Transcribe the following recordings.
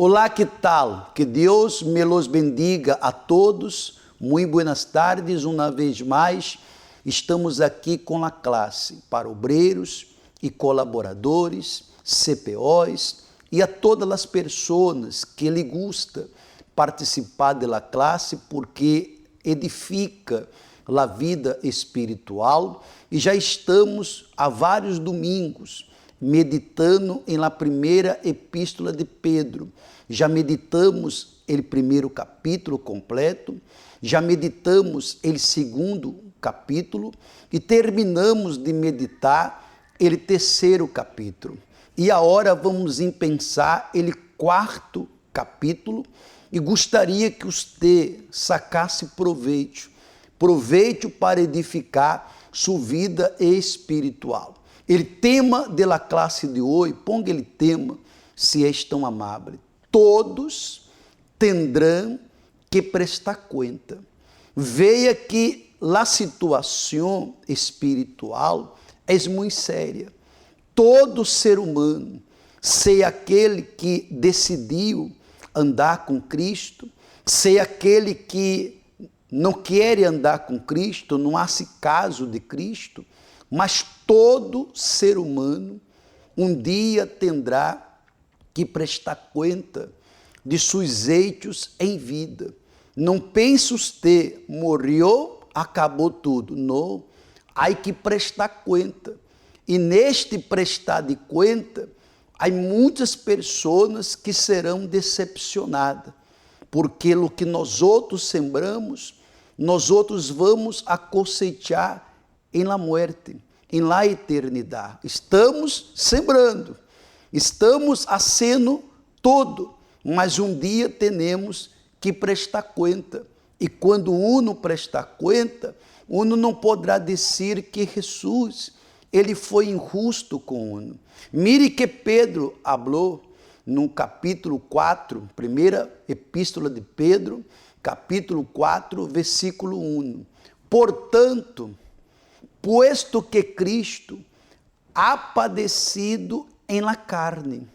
Olá, que tal? Que Deus me los bendiga a todos. Muito buenas tardes, uma vez mais. Estamos aqui com a classe para obreiros e colaboradores, CPOs e a todas as pessoas que lhe gusta participar da classe porque edifica a vida espiritual. E já estamos há vários domingos meditando em la primeira epístola de Pedro. Já meditamos o primeiro capítulo completo, já meditamos o segundo capítulo e terminamos de meditar o terceiro capítulo. E agora vamos pensar o quarto capítulo e gostaria que você sacasse proveito para edificar sua vida espiritual. O tema da classe de hoje, ponga ele tema, se és tão amável. Todos tendrão que prestar conta. Veja que a situação espiritual é muito séria. Todo ser humano, seja aquele que decidiu andar com Cristo, seja aquele que não quer andar com Cristo, não hace caso de Cristo, mas todo ser humano um dia terá que prestar conta de seus hechos em vida. Não pense você, morreu, acabou tudo. Não, há que prestar conta. E neste prestar de conta, há muitas pessoas que serão decepcionadas, porque o que nós outros sembramos, nós outros vamos a cosechar em la muerte, em la eternidade. Estamos sembrando, estamos hacendo todo, mas um dia teremos que prestar conta. E quando uno prestar conta, uno não poderá dizer que Jesus, ele foi injusto com uno. Mire que Pedro falou no capítulo 4, primeira epístola de Pedro, capítulo 4, versículo 1. Portanto, puesto que Cristo ha padecido em la carne,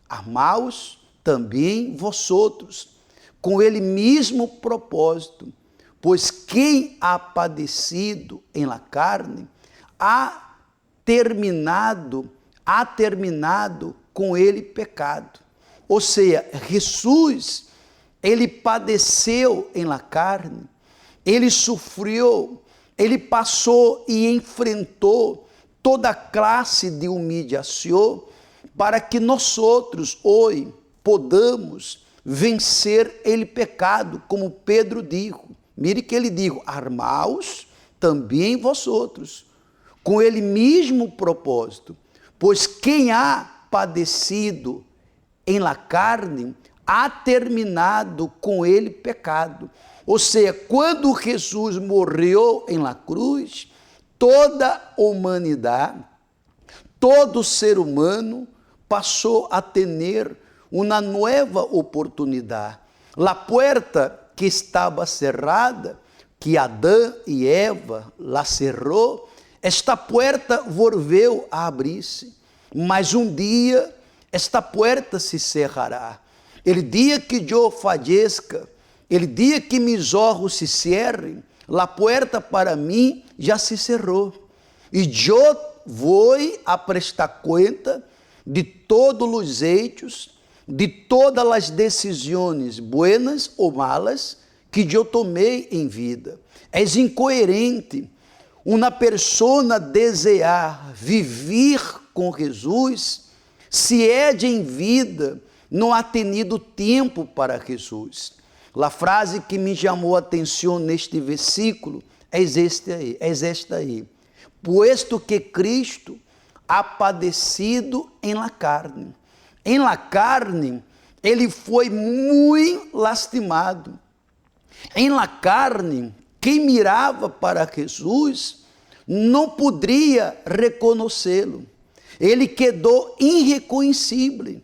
amaos também vosotros, com ele mesmo propósito, pois quem ha padecido em la carne, ha terminado com ele pecado. Ou seja, Jesus, ele padeceu em la carne, ele sofreu, ele passou e enfrentou toda classe de humilhação para que nós outros hoje podamos vencer ele pecado, como Pedro disse. Mire que ele disse, armaos também vós outros, com ele mesmo propósito, pois quem ha padecido em la carne, ha terminado com ele pecado. Ou seja, quando Jesus morreu em la cruz, toda a humanidade, todo ser humano passou a ter uma nova oportunidade. A porta que estava cerrada, que Adão e Eva la cerrou, esta porta volveu a abrir-se. Mas um dia, esta porta se cerrará. El dia que eu fallezca, el dia que mis ojos se cierren, a porta para mim já se cerrou. E eu vou a prestar conta de todos os hechos, de todas as decisões, buenas ou malas, que eu tomei em vida. É incoerente uma pessoa desejar viver com Jesus, se é de em vida, não ha tenido tempo para Jesus. A frase que me chamou a atenção neste versículo é esta aí. Puesto que Cristo ha padecido em la carne. Em la carne, ele foi muito lastimado. Em la carne, quem mirava para Jesus não poderia reconhecê-lo. Ele quedou irreconhecível,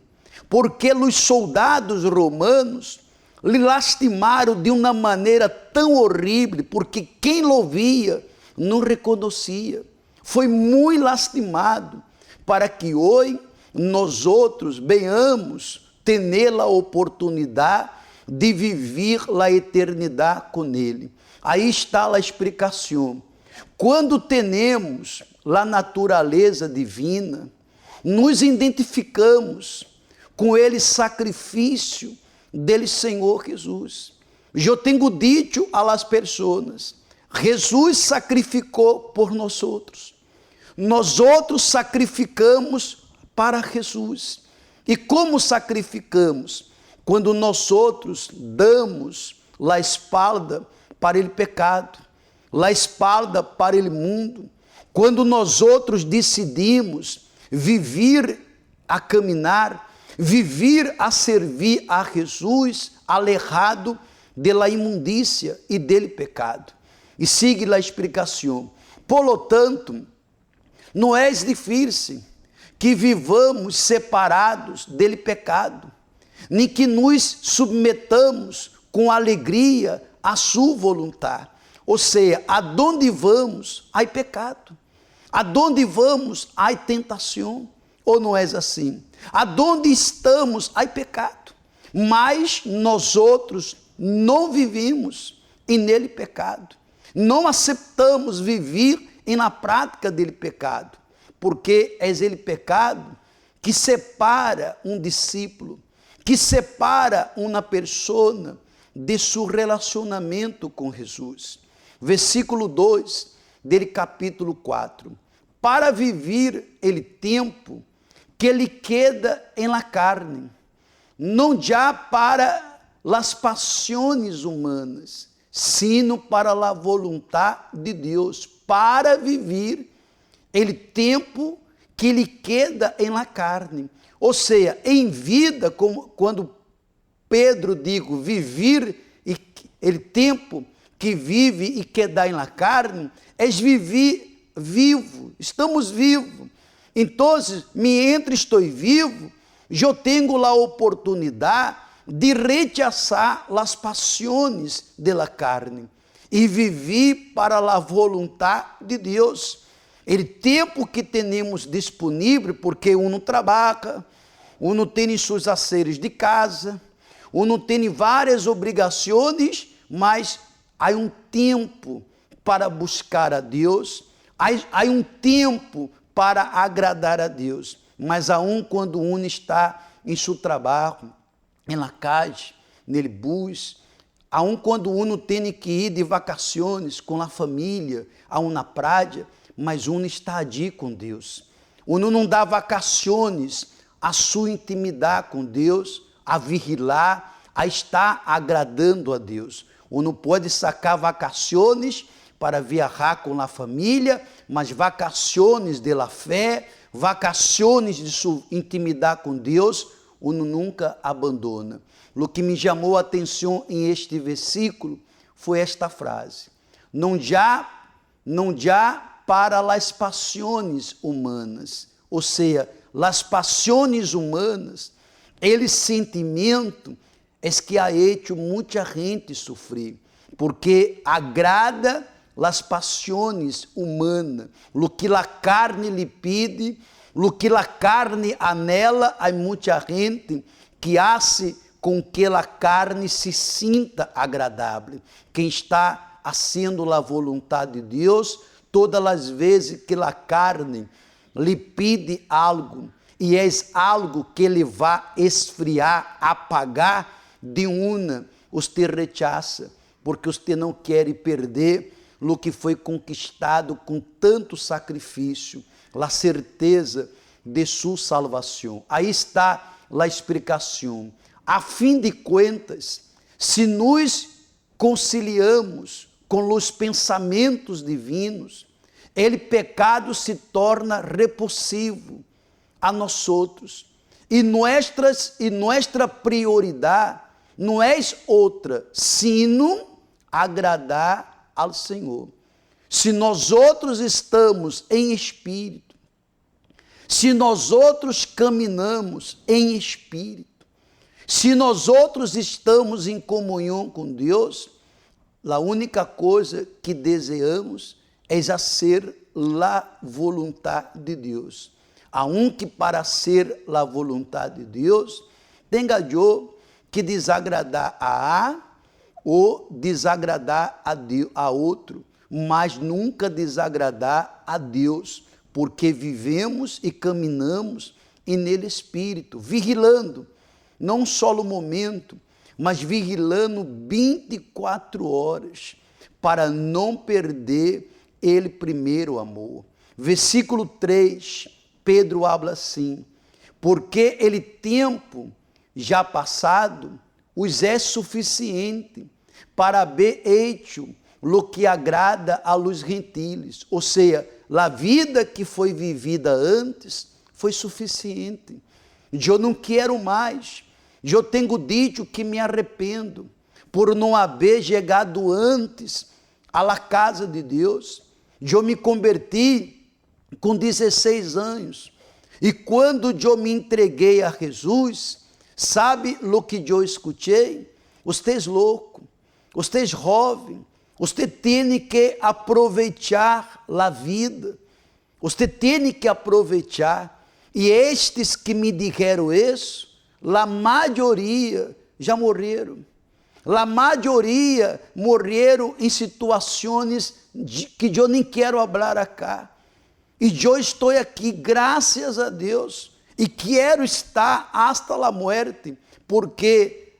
porque os soldados romanos lhe lastimaram de uma maneira tão horrível, porque quem o via não reconhecia. Foi muito lastimado, para que hoje nós outros venhamos ter a oportunidade de viver a eternidade com Ele. Aí está a explicação. Quando temos a natureza divina, nos identificamos com Ele sacrifício dele Senhor Jesus. Eu tenho dito a las pessoas, Jesus sacrificou por nós outros sacrificamos para Jesus. E como sacrificamos? Quando nós outros damos a espalda para o pecado, a espalda para o mundo, quando nós outros decidimos viver a caminhar, viver a servir a Jesus, alejado da imundícia e dele pecado. E siga a explicação. Por lo tanto, não é difícil que vivamos separados dele pecado, nem que nos submetamos com alegria à sua vontade. Ou seja, aonde vamos, há pecado. Aonde vamos, há tentação. Ou não é assim? Aonde estamos, há pecado. Mas nós outros não vivimos e nele pecado. Não aceitamos viver na prática dele pecado, porque é ele pecado que separa um discípulo, que separa uma pessoa de seu relacionamento com Jesus. Versículo 2 dele capítulo 4. Para viver ele tempo que lhe queda em la carne, não já para las paixões humanas, sino para a vontade de Deus, para viver ele tempo que lhe queda em la carne. Ou seja, em vida, como quando Pedro digo viver, e ele tempo que vive e queda em la carne, é viver vivo, estamos vivos. Então, mientras estou vivo, eu tenho a oportunidade de rechazar as paixões da carne e viver para a vontade de Deus. O tempo que temos disponível, porque não trabalha, não tem seus afazeres de casa, não tem várias obrigações, mas há um tempo para buscar a Deus, há um tempo para agradar a Deus. Mas aun quando está em seu trabalho, na casa, no bus, aun quando uno tem que ir de vacações com a família, a uma praia, mas uno está ali com Deus. Uno não dá vacações à sua intimidade com Deus, a vigilar, a estar agradando a Deus. Uno pode sacar vacações para viajar com a família, mas vacações de la fé, vacações de sua intimidade com Deus, uno nunca abandona. O que me chamou a atenção em este versículo foi esta frase: não já para as paixões humanas. Ou seja, as paixões humanas, ele sentimento é que ha hecho muita gente sofrer, porque agrada as paixões humanas, o que a carne lhe pede, o que a carne anela, há muita gente que hace com que a carne se sinta agradável. Quem está fazendo a vontade de Deus, todas as vezes que a carne lhe pede algo, e é algo que lhe vai esfriar, apagar, de uma, você rechaça, porque você não quer perder o que foi conquistado com tanto sacrifício, a certeza de sua salvação. Aí está a explicação. A fim de contas, se nos conciliamos com os pensamentos divinos, ele pecado se torna repulsivo a nós outros. E nossa prioridade não é outra, sino agradar ao Senhor. Se nós outros estamos em espírito, se nós outros caminhamos em espírito, se nós outros estamos em comunhão com Deus, a única coisa que desejamos é fazer a vontade de Deus. Aunque para ser a vontade de Deus, Tenga yo que desagradar a ou desagradar a outro, mas nunca desagradar a Deus, porque vivemos e caminhamos e nele Espírito, vigilando, não só no momento, mas vigilando 24 horas, para não perder ele primeiro amor. Versículo 3, Pedro habla assim, porque ele tempo já passado os é suficiente para ver hecho lo que agrada a los gentiles, ou seja, a vida que foi vivida antes foi suficiente. Eu não quero mais. Eu tenho dito que me arrependo por não haver chegado antes à casa de Deus. Eu me converti com 16 anos. E quando eu me entreguei a Jesus, sabe o que eu escutei? Você é louco, você é jovem, você tem que aproveitar a vida, você tem que aproveitar. E estes que me disseram isso, a maioria já morreram. A maioria morreram em situações que eu nem quero falar acá. E eu estou aqui, graças a Deus, e quero estar hasta a morte, porque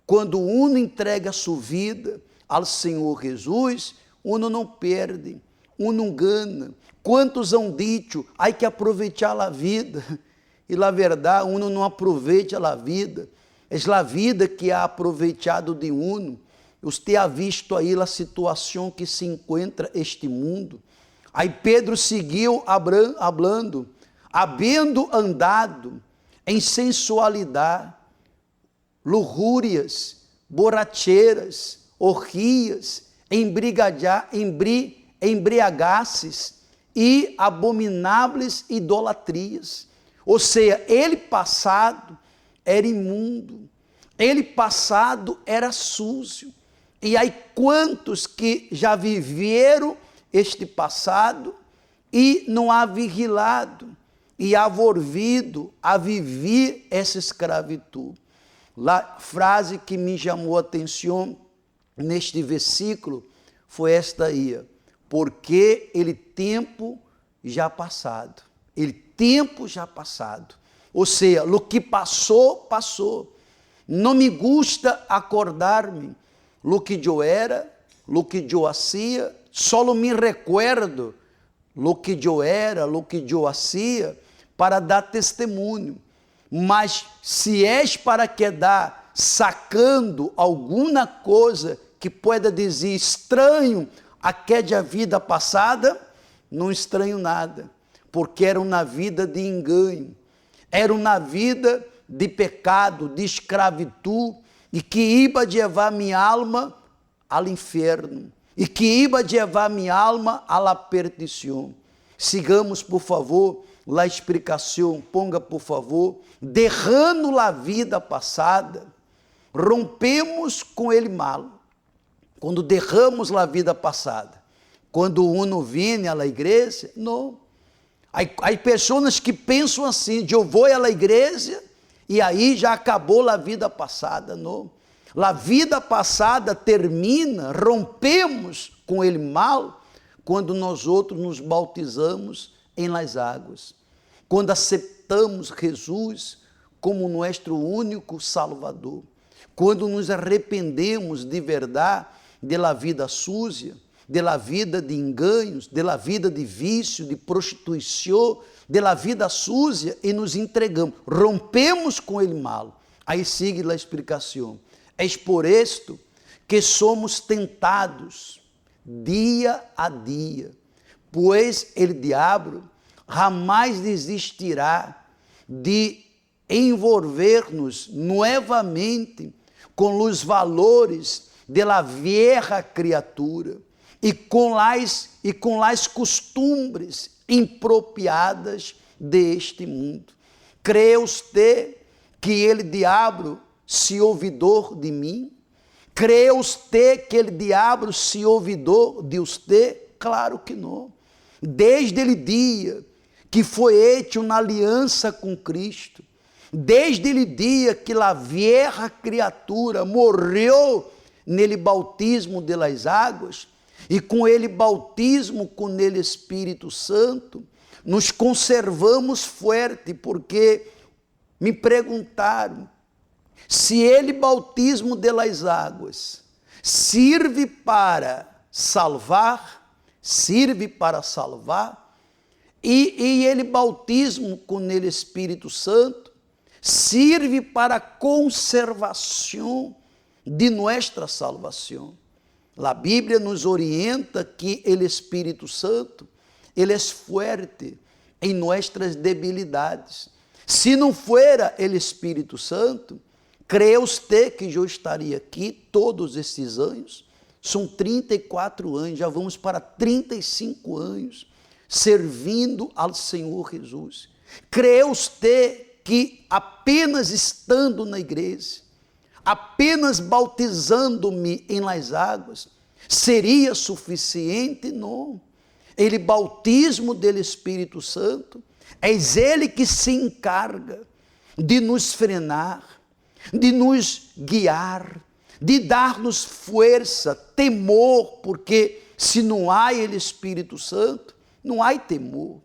quando uno entrega sua vida ao Senhor Jesus, uno não perde, uno não ganha. Quantos hão dito, há que aproveitar a vida, e na verdade uno não aproveita a vida, é a vida que ha aproveitado de uno. Você ha visto aí a situação que se encontra este mundo. Aí Pedro seguiu hablando, havendo andado em sensualidade, luxúrias, borracheiras, orgias, embriagaces e abomináveis idolatrias. Ou seja, ele passado era imundo, ele passado era sujo. E aí quantos que já viveram este passado e não há vigilado e há volvido a viver essa escravidão. A frase que me chamou a atenção neste versículo foi esta aí, porque ele tempo já passado, ele tempo já passado, ou seja, o que passou, passou. Não me gusta acordar-me lo que eu era, lo que eu hacía, só me recuerdo lo que eu era, lo que eu hacía, para dar testemunho. Mas se és para quedar sacando alguma coisa que pueda dizer estranho aquela vida passada, não estranho nada, porque era uma vida de engano, era uma vida de pecado, de escravidão, e que iba levar minha alma ao inferno, e que iba levar minha alma à la perdição. Sigamos, por favor, a explicação, ponga, por favor, derrando a vida passada, rompemos com ele mal. Quando derramos a vida passada, quando uno vem à igreja, não. Há pessoas que pensam assim, eu vou à igreja e aí já acabou a vida passada. Não. A vida passada termina, rompemos com ele mal, quando nós outros nos bautizamos em las águas. Quando aceitamos Jesus como nosso único Salvador. Quando nos arrependemos de verdade de la vida suja, de la vida de enganos, de la vida de vício, de prostituição, de la vida suja e nos entregamos, rompemos com ele mal. Aí sigue a explicação. É por isto que somos tentados dia a dia, pois o diabo jamais desistirá de envolver-nos novamente com os valores de la vieja criatura e com las costumbres impropriadas deste mundo. Crê você que o diabo se ouvidor de mim? Crê você que o diabo se ouvidor de você? Claro que não. Desde o dia que foi hecho uma aliança com Cristo, desde o dia que a vieja criatura morreu nele bautismo de las águas, e com ele bautismo com ele Espírito Santo, nos conservamos forte, porque me perguntaram se ele bautismo de las águas serve para salvar, e ele bautismo com ele Espírito Santo serve para a conservação de nossa salvação. A Bíblia nos orienta que o Espírito Santo, ele é forte em nossas debilidades. Se não fuera o Espírito Santo, crê você que eu estaria aqui todos esses anos? São 34 anos, já vamos para 35 anos, servindo ao Senhor Jesus. Crê você que apenas estando na igreja, apenas bautizando-me em las águas, seria suficiente? Não. Ele bautismo do Espírito Santo, é ele que se encarga de nos frenar, de nos guiar, de dar-nos força, temor, porque se não há ele Espírito Santo, não há temor.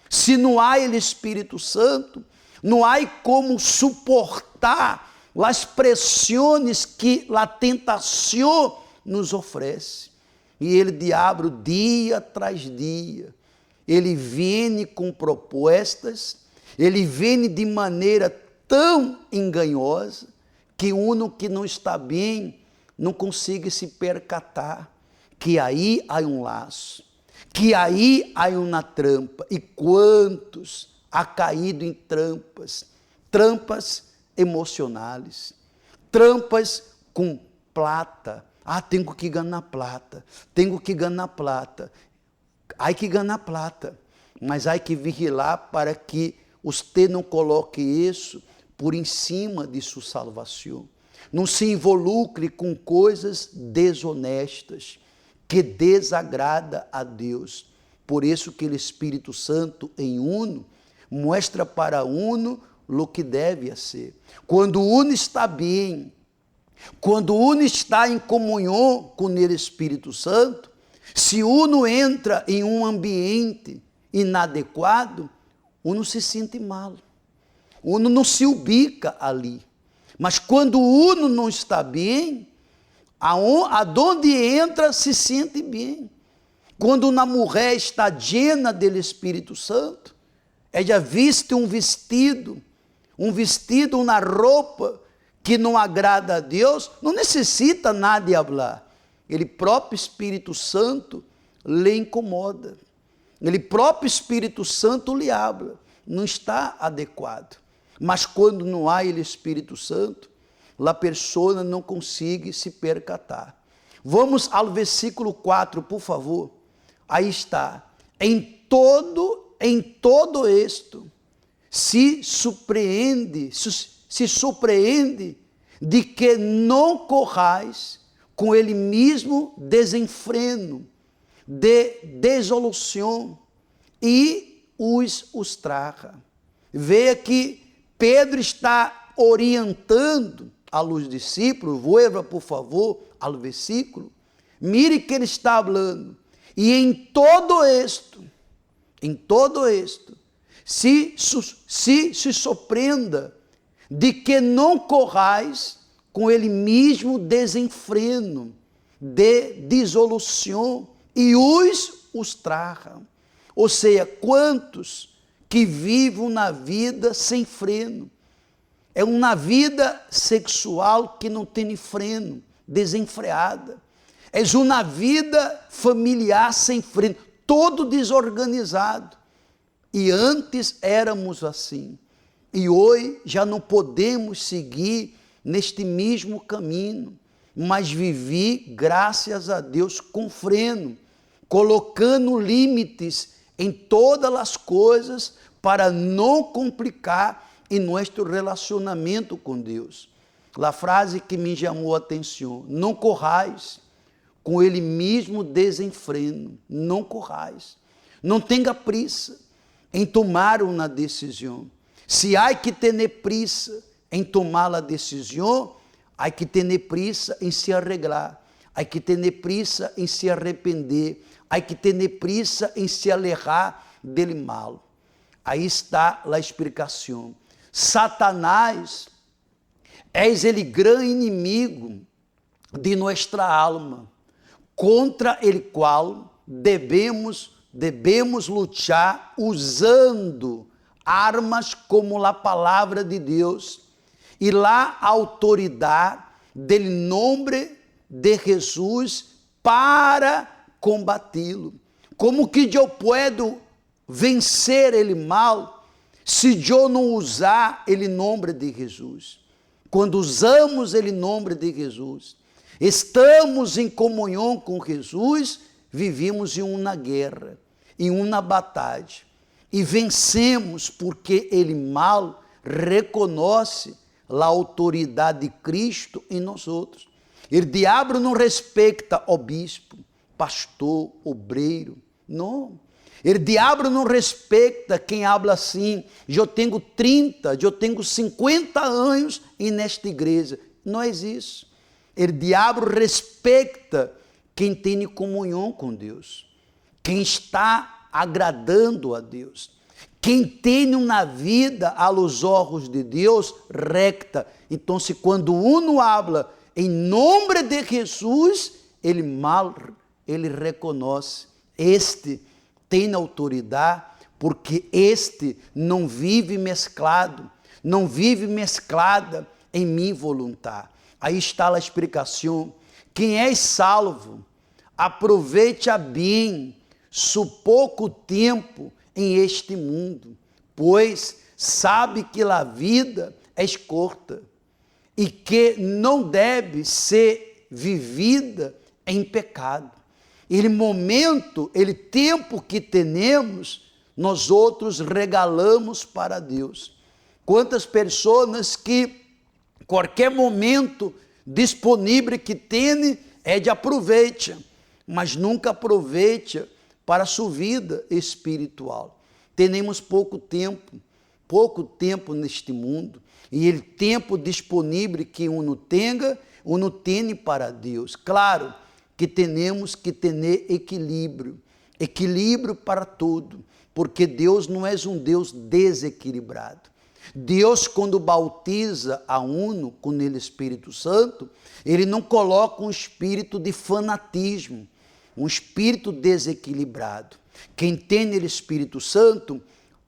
Se não há ele Espírito Santo, não há como suportar as pressões que a tentação nos oferece. E ele, diabo, dia tras dia, ele vem com propostas, ele vem de maneira tão enganhosa, que uno que não está bem não consegue se percatar que aí há um laço, que aí há uma trampa. E quantos há caído em trampas, trampas emocionais, trampas com plata. Tenho que ganhar plata, tenho que ganhar plata. Há que ganhar plata, mas há que vigilar para que você não coloque isso por em cima de sua salvação. Não se involucre com coisas desonestas, que desagrada a Deus. Por isso que o Espírito Santo em uno mostra para uno o que deve ser. Quando uno está bem, quando uno está em comunhão com o Espírito Santo, se uno entra em um ambiente inadequado, uno se sente mal, uno não se ubica ali. Mas quando uno não está bem, aonde entra se sente bem. Quando uma mulher está llena do Espírito Santo, ela veste um vestido, uma roupa que não agrada a Deus, não necessita nada de falar. Ele próprio Espírito Santo lhe incomoda. Ele próprio Espírito Santo lhe habla. Não está adequado. Mas quando não há ele Espírito Santo, a pessoa não consegue se percatar. Vamos ao versículo 4, por favor. Aí está. Em todo isto se surpreende de que não corrais com ele mesmo desenfreno, de desolução, e os traga. Veja que Pedro está orientando aos discípulos, vuelva por favor ao versículo, mire que ele está falando, e em todo isto, se surpreenda de que não corrais com ele mesmo desenfreno, de dissolução, e os traga. Ou seja, quantos que vivem na vida sem freno? É uma vida sexual que não tem freno, desenfreada. É uma vida familiar sem freno, todo desorganizado. E antes éramos assim. E hoje já não podemos seguir neste mesmo caminho, mas vivi, graças a Deus, com freno, colocando limites em todas as coisas para não complicar em nosso relacionamento com Deus. A frase que me chamou a atenção: não corrais com ele mesmo desenfreno, não corrais. Não tenha pressa em tomar uma decisão. Se há que ter prisa em tomar a decisão, há que ter prisa em se arreglar, há que ter prisa em se arrepender, há que ter prisa em se alejar dele mal. Aí está a explicação. Satanás é ele grande inimigo de nossa alma, contra ele qual devemos lutar usando armas como a palavra de Deus e a autoridade do nome de Jesus para combati-lo. Como que eu posso vencer ele mal se eu não usar ele nome de Jesus? Quando usamos ele nome de Jesus, estamos em comunhão com Jesus, vivimos em uma guerra, em uma batalha, e vencemos porque ele mal reconhece a autoridade de Cristo em nós outros. O diabo não respeita o bispo, pastor, obreiro, não. O diabo não respeita quem habla assim, eu tenho 30, eu tenho 50 anos e nesta igreja. Não é isso. O diabo respeita quem tem comunhão com Deus, quem está agradando a Deus, quem tem uma vida aos olhos de Deus recta. Então, se quando uno habla em nome de Jesus, ele reconhece, este tem autoridade, porque este não vive mesclado, não vive mesclada em minha vontade. Aí está a explicação. Quem é salvo, aproveite bem seu pouco tempo em este mundo, pois sabe que a vida é curta e que não deve ser vivida em pecado. Ele momento, ele tempo que temos, nós outros regalamos para Deus. Quantas pessoas que qualquer momento disponível que tem é de aproveite, mas nunca aproveite para a sua vida espiritual. Temos pouco tempo neste mundo, e o tempo disponível que uno tenha para Deus. Claro que temos que ter equilíbrio para tudo, porque Deus não é um Deus desequilibrado. Deus, quando bautiza a uno com o Espírito Santo, ele não coloca um espírito de fanatismo, um espírito desequilibrado. Quem tem o Espírito Santo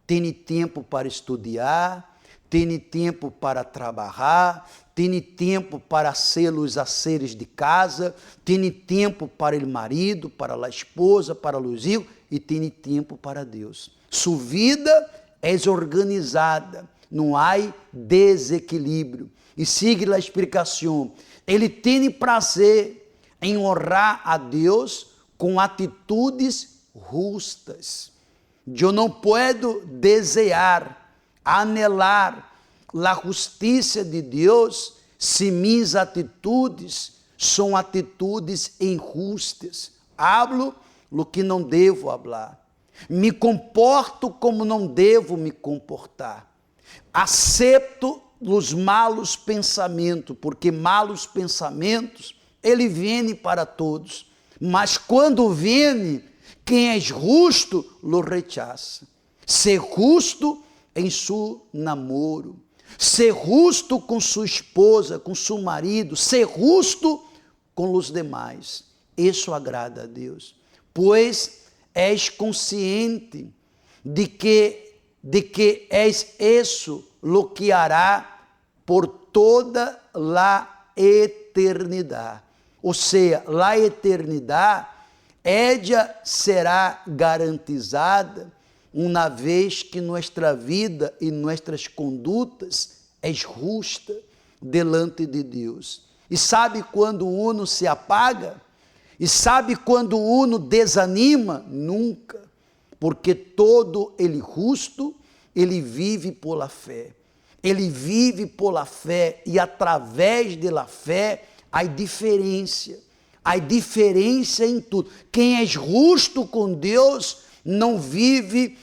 tem tempo para estudar, tem tempo para trabalhar, tem tempo para ser os afazeres de casa, tem tempo para o marido, para a esposa, para os filhos, e tem tempo para Deus. Sua vida é organizada, não há desequilíbrio. E siga a explicação. Ele tem prazer em honrar a Deus com atitudes justas. Eu não posso desejar, anelar a justiça de Deus se minhas atitudes são atitudes injustas. Hablo o que não devo falar. Me comporto como não devo me comportar. Aceito os malos pensamentos, porque malos pensamentos, ele vem para todos. Mas quando vem, quem é justo, lo rechaça. Ser justo em seu namoro, ser justo com sua esposa, com seu marido, ser justo com os demais. Isso agrada a Deus, pois és consciente de que és isso lo que hará por toda a eternidade. Ou seja, a eternidade ella será garantizada uma vez que nossa vida e nossas condutas é justa delante de Deus. E sabe quando uno se apaga? E sabe quando uno desanima? Nunca. Porque todo ele justo, ele vive pela fé. Ele vive pela fé e através da fé há diferença. Há diferença em tudo. Quem é justo com Deus não vive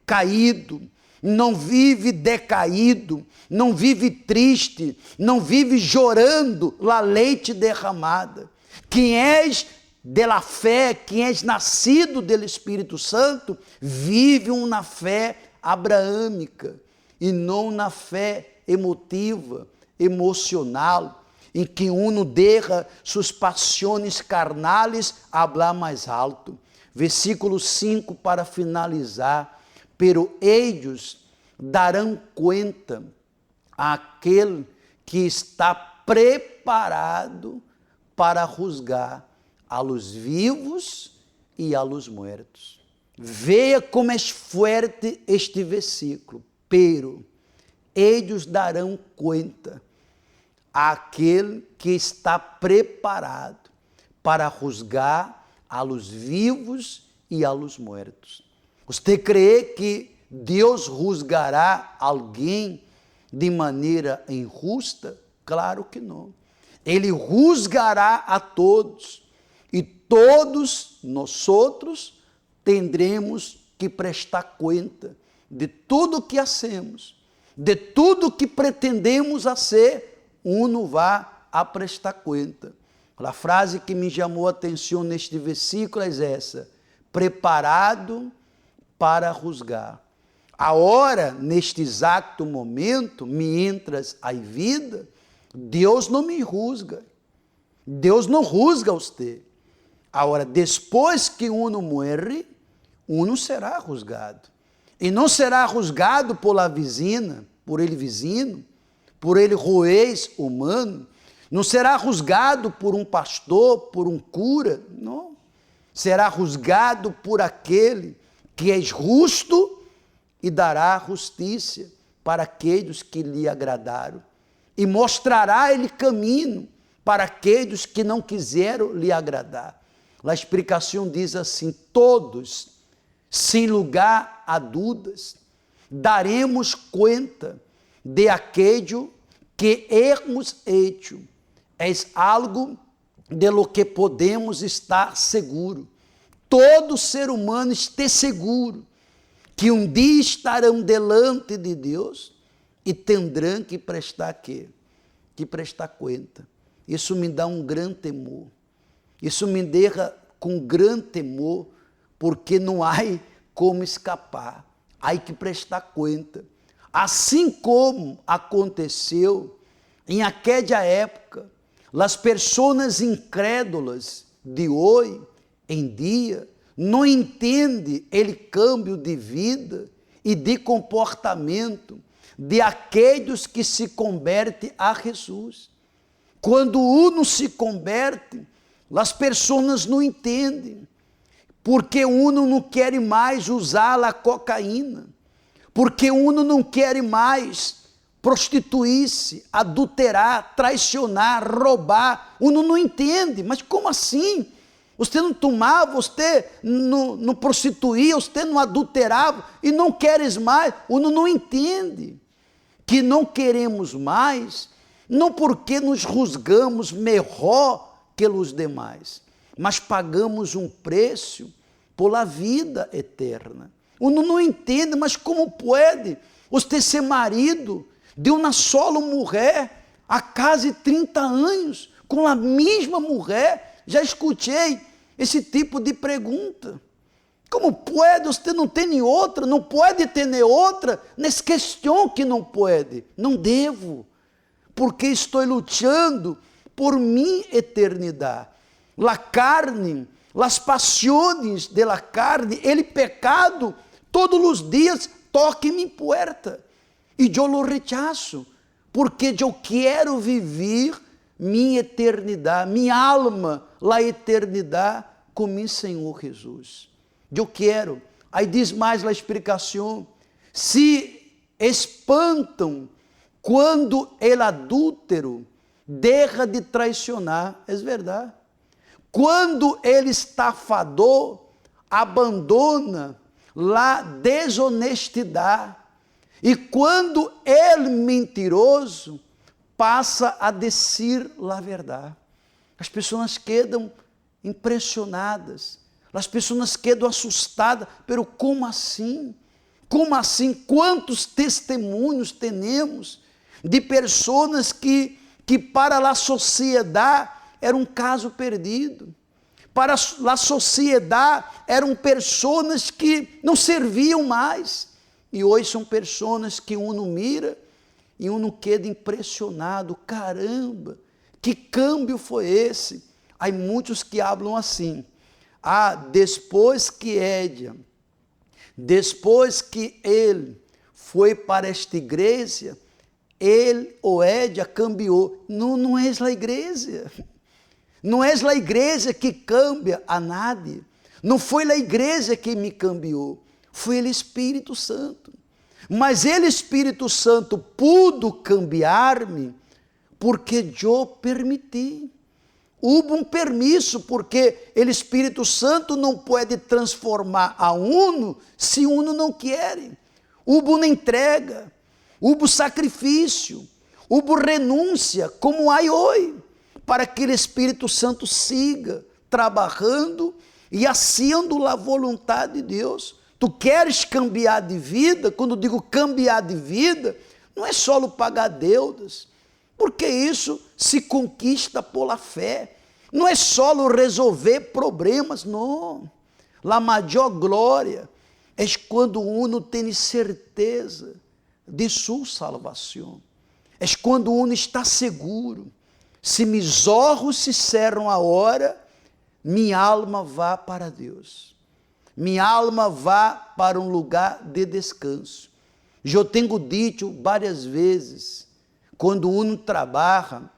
caído, não vive decaído, não vive triste, não vive chorando la leite derramada. Quem és de la fé, quem és nascido do Espírito Santo, vive uma fé abraâmica e não na fé emotiva, emocional, em que uno deja suas paixões carnales a hablar mais alto. Versículo 5 para finalizar. Pero ellos darão conta àquele que está preparado para juzgar a los vivos e a los muertos. Veja como é forte este versículo. Pero ellos darão conta àquele que está preparado para juzgar a los vivos e a los muertos. Você crê que Deus juzgará alguém de maneira injusta? Claro que não. Ele juzgará a todos e todos nós outros tendremos que prestar conta de tudo que hacemos, de tudo que pretendemos a ser, uno vai a prestar conta. A frase que me chamou a atenção neste versículo é essa: preparado para juzgar. Agora, neste exato momento, mientras há vida, Deus não me juzga. Deus não juzga você. Agora, depois que uno morre, uno será juzgado. E não será juzgado por a vizinha, por ele vizinho, por ele juiz humano. Não será juzgado por um pastor, por um cura. Não. Será juzgado por aquele que é justo e dará justiça para aqueles que lhe agradaram. E mostrará ele caminho para aqueles que não quiseram lhe agradar. A explicação diz assim: todos, sem lugar a dúvidas, daremos conta de aquello que hemos hecho. É algo de lo que podemos estar seguro. Todo ser humano esteja seguro que um dia estarão delante de Deus e terão que prestar quê? Que prestar conta. Isso me dá um grande temor. Isso me deixa com grande temor, porque não há como escapar. Há que prestar conta. Assim como aconteceu em aquela época, as pessoas incrédulas de hoje em dia não entendem o câmbio de vida e de comportamento de aqueles que se convertem a Jesus. Quando uno se converte, as pessoas não entendem, porque uno não quer mais usar a cocaína, porque uno não quer mais prostituir-se, adulterar, traicionar, roubar. Uno não entende, mas como assim? Você não tomava, você não prostituía, você não adulterava e não queres mais. Uno não entende que não queremos mais, não porque nos juzgamos melhor que os demais, mas pagamos um preço pela vida eterna. Uno não entende, mas como pode você ser marido de uma só mulher há quase 30 anos, com a mesma mulher? Já escutei esse tipo de pergunta. Como pode? Você não tem outra, não pode ter outra? Nessa questão que não pode. Não devo, porque estou lutando por minha eternidade. La carne, las pasiones de la carne, ele pecado, todos os dias toca em minha porta. E eu lo rechazo, porque eu quero viver minha eternidade, minha alma, a eternidade com meu Senhor Jesus. Eu quero. Aí diz mais a explicação: se espantam quando el adúltero deixa de traicionar. É verdade. Quando ele estafador abandona a desonestidade, e quando ele mentiroso passa a dizer a verdade. As pessoas quedam impressionadas, as pessoas quedam assustadas, pero como assim? Como assim? Quantos testemunhos temos de pessoas que para a sociedade era um caso perdido. Para a sociedade eram pessoas que não serviam mais. E hoje são pessoas que uno mira e uno queda impressionado. Caramba, que câmbio foi esse? Há muitos que falam assim: ah, depois que Édia, depois que ele foi para esta igreja, ele ou Édia cambiou. Não, não é a igreja. Não é a igreja que cambia a nadie. Não foi a igreja que me cambiou. Foi o Espírito Santo. Mas ele, Espírito Santo, pudo cambiar-me porque eu permiti. Houve um permisso, porque o Espírito Santo não pode transformar a uno se uno não quer. Houve uma entrega, houve sacrifício, houve renúncia, como há hoje, para que o Espírito Santo siga trabalhando e haciendo a vontade de Deus. Tu queres cambiar de vida? Quando digo cambiar de vida, não é só pagar deudas, porque isso se conquista pela fé. Não é só resolver problemas, não. A maior glória é quando uno tem certeza de sua salvação. É quando uno está seguro. Se meus olhos se cerram agora, minha alma vá para Deus. Minha alma vá para um lugar de descanso. Eu tenho dito várias vezes, quando uno trabalha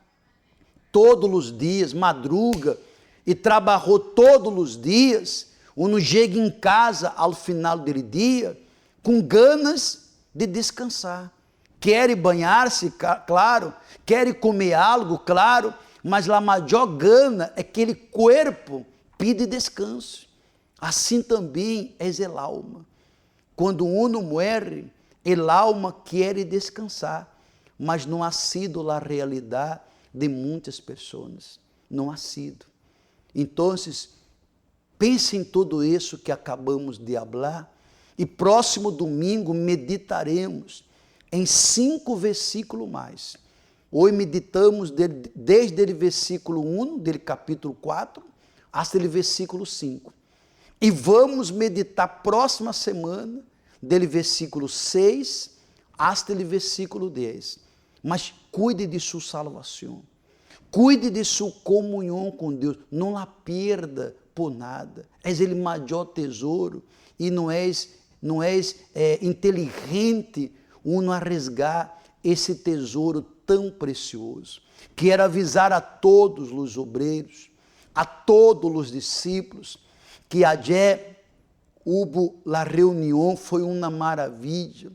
todos os dias, madruga, e trabalhou todos os dias, uno chega em casa ao final do dia, com ganas de descansar. Quer banhar-se, claro, quer comer algo, claro, mas a maior gana é que aquele corpo pede descanso. Assim também é a alma. Quando uno morre, a alma quer descansar, mas não ha sido a realidade de muitas pessoas. Não ha sido. Então, pense em tudo isso que acabamos de falar, e próximo domingo meditaremos em 5 versículos mais. Hoje meditamos desde o versículo 1, do capítulo 4, até o versículo 5. E vamos meditar próxima semana, do versículo 6 até o versículo 10. Mas cuide de sua salvação. Cuide de sua comunhão com Deus. Não a perda por nada. És o maior tesouro e não és inteligente uno arriesgar esse tesouro tão precioso. Quero avisar a todos os obreiros, a todos os discípulos, que ayer houve a reunião, foi uma maravilha.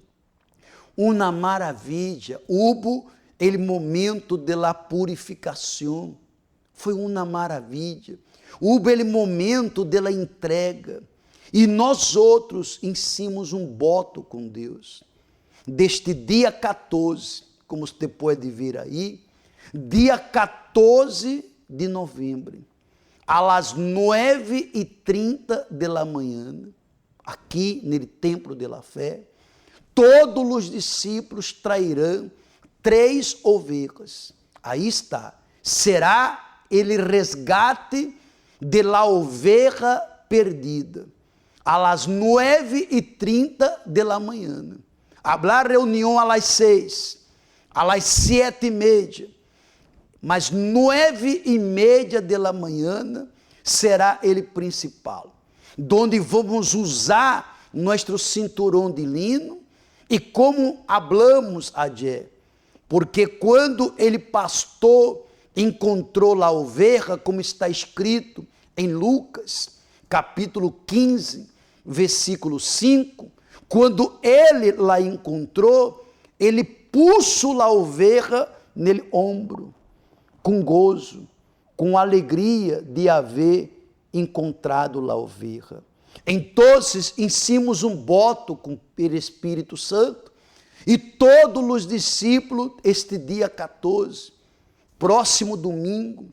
Uma maravilha. Houve o momento de la purificação. Foi uma maravilha. Houve o momento de la entrega. E nós outros hicimos um voto com Deus. Deste dia 14, como você pode ver aí, dia 14 de novembro, às 9h30 da manhã, aqui no Templo de la Fé, todos os discípulos trairão 3 ovelhas. Aí está. Será ele resgate de la oveja perdida. Às 9h30 da manhã. Habrá reunião às 6, às 7h30. Mas 9h30 da manhã será ele principal. Onde vamos usar nosso cinturão de lino. E como hablamos ayer, porque quando ele pastor encontrou a ovelha, como está escrito em Lucas, capítulo 15, versículo 5, quando ele lá encontrou, ele puxou a ovelha nele ombro, com gozo, com alegria de haver encontrado a ovelha. Então, hicimos um voto com o Espírito Santo, e todos os discípulos, este dia 14, próximo domingo,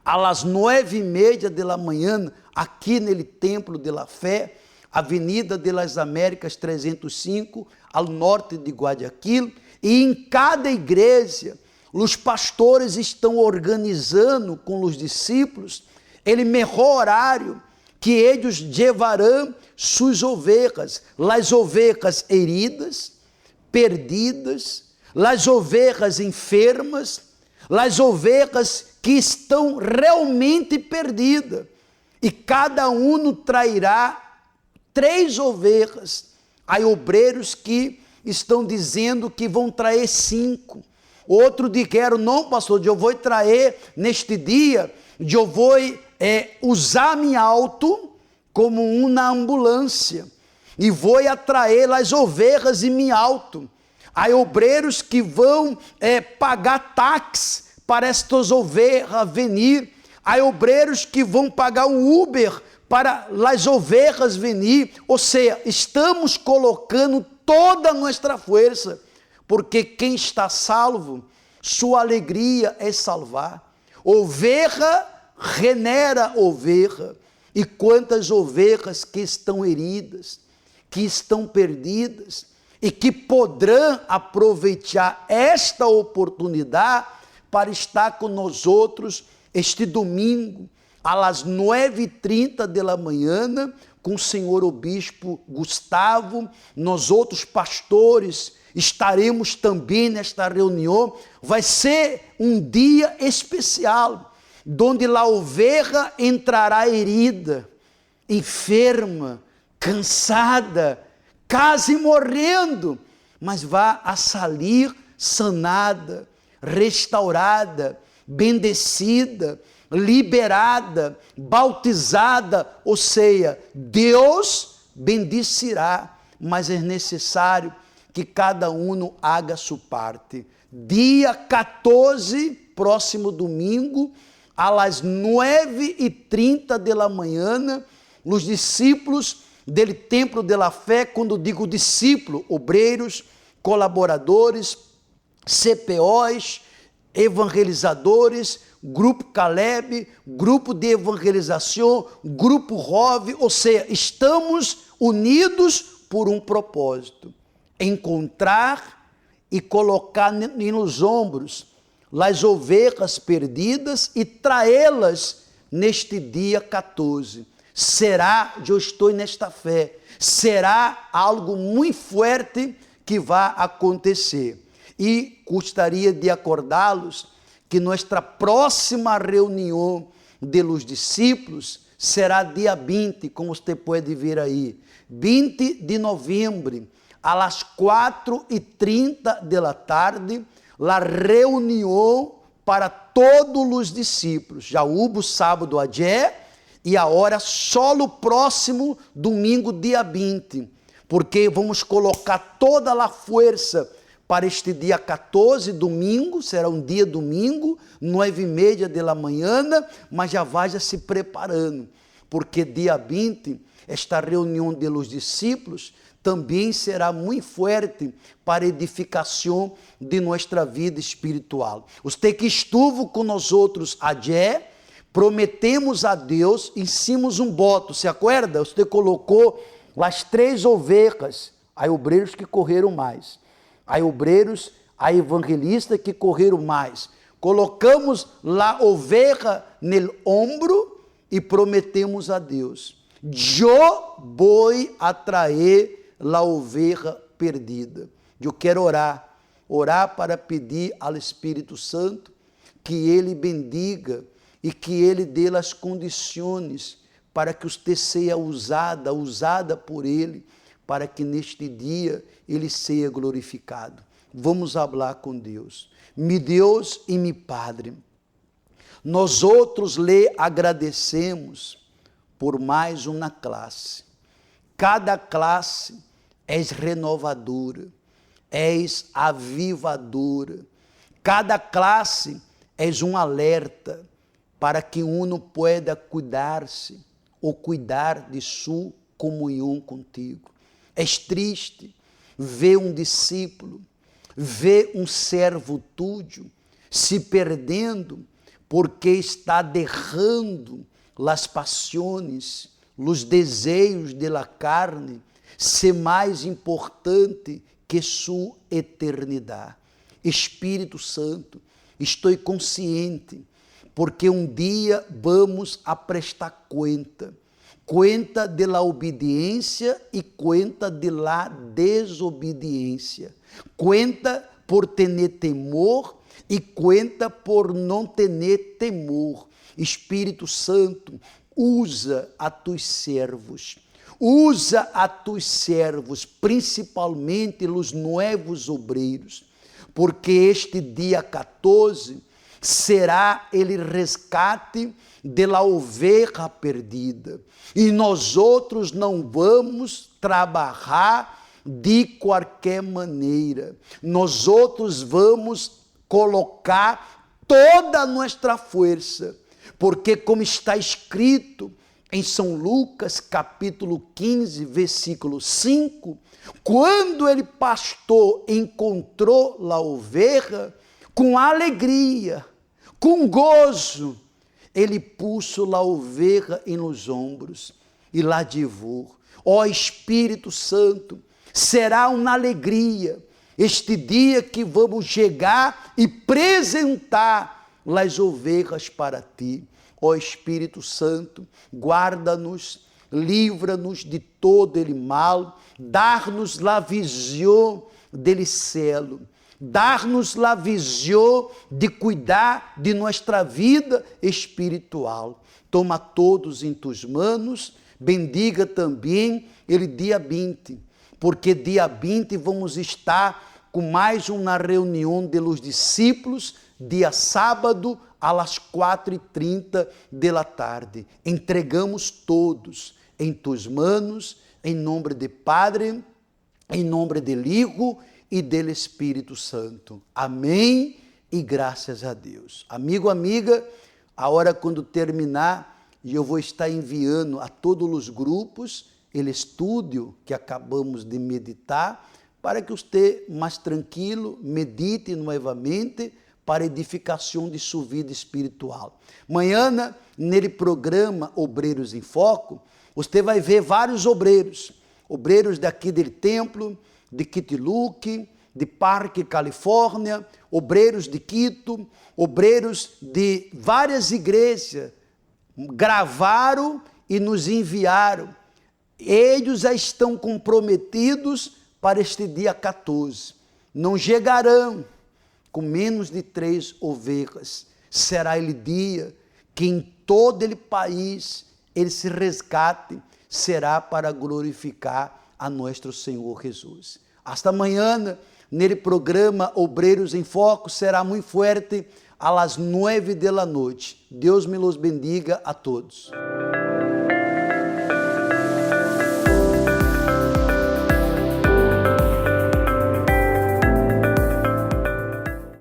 às 9h30 da manhã, aqui no Templo de la Fé, Avenida de las Américas 305, ao norte de Guayaquil, e em cada igreja, os pastores estão organizando com os discípulos ele melhor horário que eles levarão suas ovelhas, as ovelhas heridas, perdidas, as ovelhas enfermas, as ovelhas que estão realmente perdidas. E cada um trairá 3 ovelhas. Há obreiros que estão dizendo que vão trazer 5. Outro disseram, não, pastor, eu vou trazer neste dia, eu vou usar minha auto como uma ambulância e vou atrair as ovelhas em minha auto. Há obreiros que vão pagar táxi para estas ovelhas venir. Há obreiros que vão pagar um Uber para as ovelhas venir. Ou seja, estamos colocando toda a nossa força, porque quem está salvo, sua alegria é salvar. Ovelha genera ovelha. E quantas ovelhas que estão heridas, que estão perdidas, e que poderão aproveitar esta oportunidade para estar com nós outros este domingo, às 9h30 da manhã, com o senhor obispo Gustavo. Nós outros pastores estaremos também nesta reunião. Vai ser um dia especial, onde a ovelha entrará herida, enferma, cansada, quase morrendo, mas vai a sair sanada, restaurada, bendecida, liberada, bautizada. Ou seja, Deus bendicerá, mas é necessário que cada um haga sua parte. Dia 14, próximo domingo, às 9h30 da manhã, os discípulos do Templo da Fé, quando digo discípulo, obreiros, colaboradores, CPOs, evangelizadores, Grupo Caleb, Grupo de Evangelização, Grupo Rove, ou seja, estamos unidos por um propósito: encontrar e colocar nos ombros as ovelhas perdidas e traê-las neste dia 14. Será, eu estou nesta fé, será algo muito forte que vai acontecer. E gostaria de acordá-los que nossa próxima reunião de los discípulos será dia 20, como você pode ver aí, 20 de novembro, às 4h30 da tarde, a reunião para todos os discípulos. Já houve sábado ayer e agora só no próximo domingo, dia 20, porque vamos colocar toda a força para este dia 14, domingo. Será um dia domingo, 9h30 da manhã, mas já vai se preparando, porque dia 20, esta reunião de los discípulos também será muito forte para a edificação de nossa vida espiritual. Você que estuvo com nós outros ayer, prometemos a Deus, hicimos um voto, se acorda? Você colocou as 3 ovelhas, há obreiros que correram mais, há obreiros, há evangelistas que correram mais. Colocamos a ovelha no ombro e prometemos a Deus: eu vou atrair a ovelha perdida. Eu quero orar para pedir ao Espírito Santo que Ele bendiga e que Ele dê as condições para que você seja usada por Ele, para que neste dia Ele seja glorificado. Vamos falar com Deus. Mi Deus e mi Padre, nós outros lhe agradecemos por mais uma classe. Cada classe és renovadora, és avivadora. Cada classe és um alerta para que um pueda cuidar-se ou cuidar de sua comunhão contigo. É triste ver um discípulo, ver um servo tuyo se perdendo porque está derrando as paixões, os desejos da carne ser mais importante que sua eternidade. Espírito Santo, estou consciente, porque um dia vamos a prestar conta da obediência e conta da desobediência, conta por ter temor e conta por não ter temor. Espírito Santo, usa a tus servos, principalmente os novos obreiros, porque este dia 14 será ele resgate da ovelha perdida. E nós outros não vamos trabalhar de qualquer maneira. Nós outros vamos colocar toda a nossa força, porque como está escrito em São Lucas, capítulo 15, versículo 5, quando ele pastor encontrou a ovelha, com alegria, com gozo, ele puso a ovelha nos ombros e lá levou. Ó Espírito Santo, será uma alegria este dia que vamos chegar e apresentar as ovelhas para ti. Ó Espírito Santo, guarda-nos, livra-nos de todo ele mal, dar-nos a visão dele céu, dar-nos a visão de cuidar de nossa vida espiritual. Toma todos em tus manos, bendiga também ele dia 20, porque dia 20 vamos estar com mais uma reunião dos discípulos, dia sábado, às 4h30 da tarde. Entregamos todos em tus manos, em nome de Padre, em nome de Hijo e do Espírito Santo. Amém e graças a Deus. Amigo, amiga, a hora quando terminar, eu vou estar enviando a todos os grupos o estudo que acabamos de meditar, para que você, mais tranquilo, medite novamente para edificação de sua vida espiritual. Amanhã, nele programa Obreiros em Foco, você vai ver vários obreiros daqui do templo, de Quitiluque, de Parque, Califórnia, obreiros de Quito, obreiros de várias igrejas, gravaram e nos enviaram. Eles já estão comprometidos para este dia 14. Não chegarão com menos de 3 ovelhas. Será ele dia que em todo ele país ele se resgate, será para glorificar a nosso Senhor Jesus. Hasta amanhã, nele programa Obreiros em Foco, será muito forte às 9 da noite. Deus me los bendiga a todos.